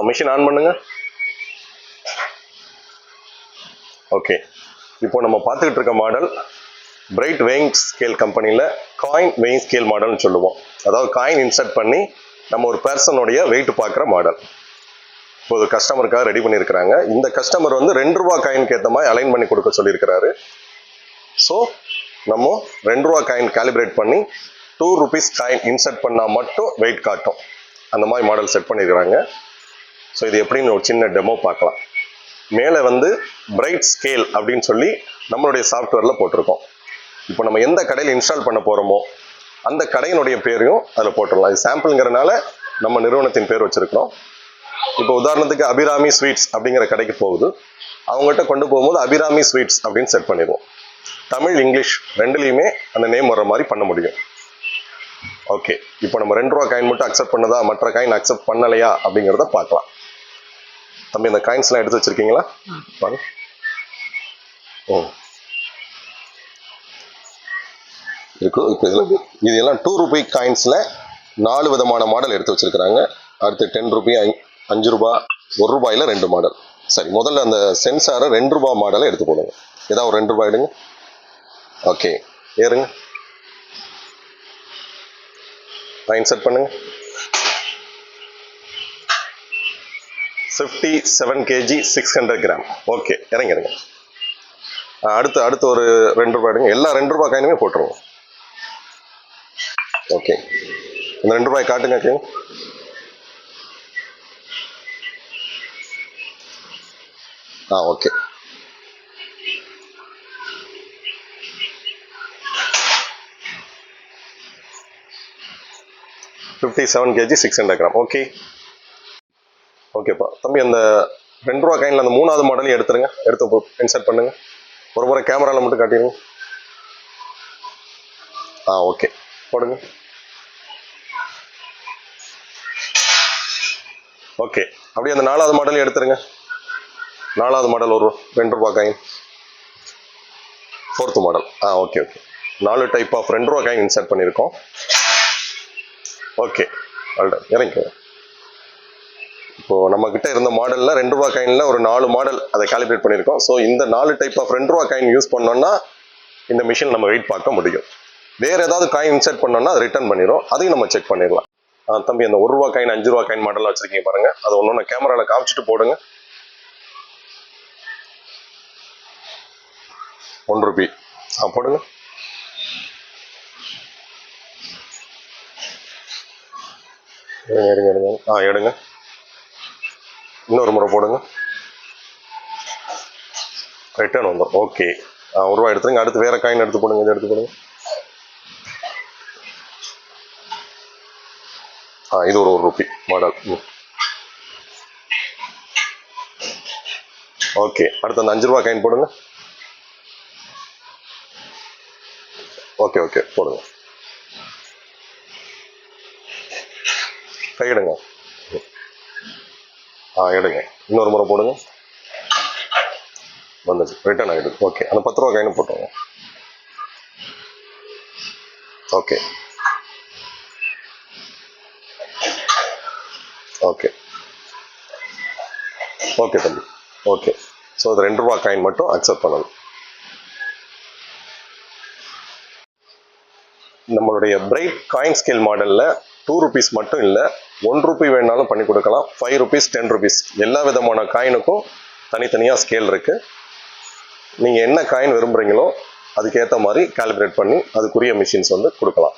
Machine on பண்ணுங்க. Okay, இப்போ நம்ம பார்த்துக்கிட்டு இருக்க மாடல் பிரைட் வெயிங் ஸ்கேல் கம்பெனியில் காயின் வெயிங் ஸ்கேல் மாடல்னு சொல்லுவோம். அதாவது காயின் இன்சர்ட் பண்ணி நம்ம ஒரு பர்சனுடைய வெயிட் பார்க்குற மாடல். இப்போ ஒரு கஸ்டமருக்காக ரெடி பண்ணியிருக்கிறாங்க. இந்த கஸ்டமர் வந்து ₹2 காயினுக்கு ஏற்ற மாதிரி அலைன் பண்ணி கொடுக்க சொல்லியிருக்கிறாரு. ஸோ நம்ம ₹2 காயின் கேலிப்ரேட் பண்ணி ₹2 காயின் இன்சர்ட் பண்ணால் மட்டும் வெயிட் காட்டும். அந்த மாதிரி மாடல் செட் பண்ணியிருக்கிறாங்க. ஸோ இது எப்படின்னு ஒரு சின்ன டெமோ பார்க்கலாம். மேலே வந்து பிரைட் ஸ்கேல் அப்படின்னு சொல்லி நம்மளுடைய சாஃப்ட்வேரில் போட்டிருக்கோம். இப்போ நம்ம எந்த கடையில் இன்ஸ்டால் பண்ண போகிறோமோ அந்த கடையினுடைய பேரையும் அதில் போட்டுடலாம். இது சாம்பிள்ங்கிறனால நம்ம நிறுவனத்தின் பேர் வச்சுருக்கிறோம். இப்போ உதாரணத்துக்கு அபிராமி ஸ்வீட்ஸ் அப்படிங்கிற கடைக்கு போகுது. அவங்ககிட்ட கொண்டு போகும்போது அபிராமி ஸ்வீட்ஸ் அப்படின்னு செட் பண்ணிடுவோம். தமிழ் இங்கிலீஷ் ரெண்டுலேயுமே அந்த நேம் வர்ற மாதிரி பண்ண முடியும். ஓகே, இப்போ நம்ம ₹2 காயின் மட்டும் அக்செப்ட் பண்ணதா, மற்ற காயின் அக்செப்ட் பண்ணலையா அப்படிங்கிறத பார்க்கலாம். தம்பி, இந்த காயின்ஸ்லாம் எடுத்து வச்சிருக்கீங்களா? இருக்கு. இப்போ இது எல்லாம் ₹2 காயின்ஸில் 4 விதமான மாடல் எடுத்து வச்சிருக்கிறாங்க. அடுத்து ₹10, ₹5, ₹1 2 மாடல். சரி, முதல்ல அந்த சென்சாரை ₹2 மாடலை எடுத்து போடுங்க. ஏதாவது ஒரு ₹2 எடுங்க. ஓகே, ஏறுங்க. இன்சர்ட் பண்ணுங்க. 57 kg 600 கிராம். ஓகே, இறங்கிடுங்க. அடுத்து ஒரு ₹2 எடுங்க. எல்லா ₹2 காயினுமே போட்டுருவோம். ஓகே, இந்த ₹2 காட்டுங்க. Okay, ₹57 kg 600 gram. ஓகே, ஓகேப்பா. தம்பி, அந்த ₹2 காயினில் அந்த 3வது மாடலையும் எடுத்துருங்க. எடுத்து இன்சர்ட் பண்ணுங்க. ஒரு முறை கேமராவில் மட்டும் காட்டிடுங்க. ஓகே, போடுங்க. ஓகே, அப்படியே அந்த 4வது மாடலையும் எடுத்துருங்க. 4வது மாடல் ஒரு ₹2 coin. 4th model. Okay okay, 4 type of ₹2 coin insert பண்ணியிருக்கோம். ஓகே, இறங்கிக்கோங்க. இப்போது நம்மக்கிட்ட இருந்த மாடலில் ₹2 காயினில் ஒரு 4 மாடல் அதை காலிப்ரேட் பண்ணியிருக்கோம். ஸோ இந்த 4 டைப் ஆஃப் ₹2 காயின் யூஸ் பண்ணோன்னா இந்த மிஷின் நம்ம வெயிட் பார்க்க முடியும். வேறு ஏதாவது காயின் இன்சர்ட் பண்ணோன்னா அதை ரிட்டர்ன் பண்ணிடும். அதையும் நம்ம செக் பண்ணிடலாம். தம்பி, அந்த ₹1 காயின் ₹5 காயின் மாடலாக வச்சுருக்கீங்க பாருங்கள். அதை ஒன்று கேமராவில் காமிச்சிட்டு போடுங்க. ₹1 போடுங்க. எடுங்க. இன்னொரு முறை போடுங்க. ரிட்டர்ன் வந்துடும். ஓகே, ₹1 எடுத்துருங்க. அடுத்து வேற காயின் எடுத்து போடுங்க. இதை எடுத்து போடுங்க. இது ஒரு ₹1 மாடல். ஓகே, அடுத்து அந்த ₹5 காயின் போடுங்க. ஓகே ஓகே, போடுங்க. கையிடுங்க. எடுங்க. இன்னொரு முறை போடுங்க. வந்துச்சு, ரிட்டர்ன் ஆகிடுது. ஓகே, அந்த ₹10 காயினும் போட்டுருங்க. ஓகே ஓகே ஓகே தம்பி. ஓகே, ஸோ அது ₹2 காயின் மட்டும் அக்செப்ட் பண்ணணும். நம்மளுடைய பிரைட் காயின் ஸ்கேல் மாடலில் ₹2 மட்டும் இல்லை, ₹1 வேணாலும் பண்ணி கொடுக்கலாம். ₹5, ₹10 எல்லா விதமான காயினுக்கும் தனித்தனியாக ஸ்கேல் இருக்குது. நீங்கள் என்ன காயின் விரும்புகிறீங்களோ அதுக்கேற்ற மாதிரி காலிப்ரேட் பண்ணி அதுக்குரிய மிஷின்ஸ் வந்து கொடுக்கலாம்.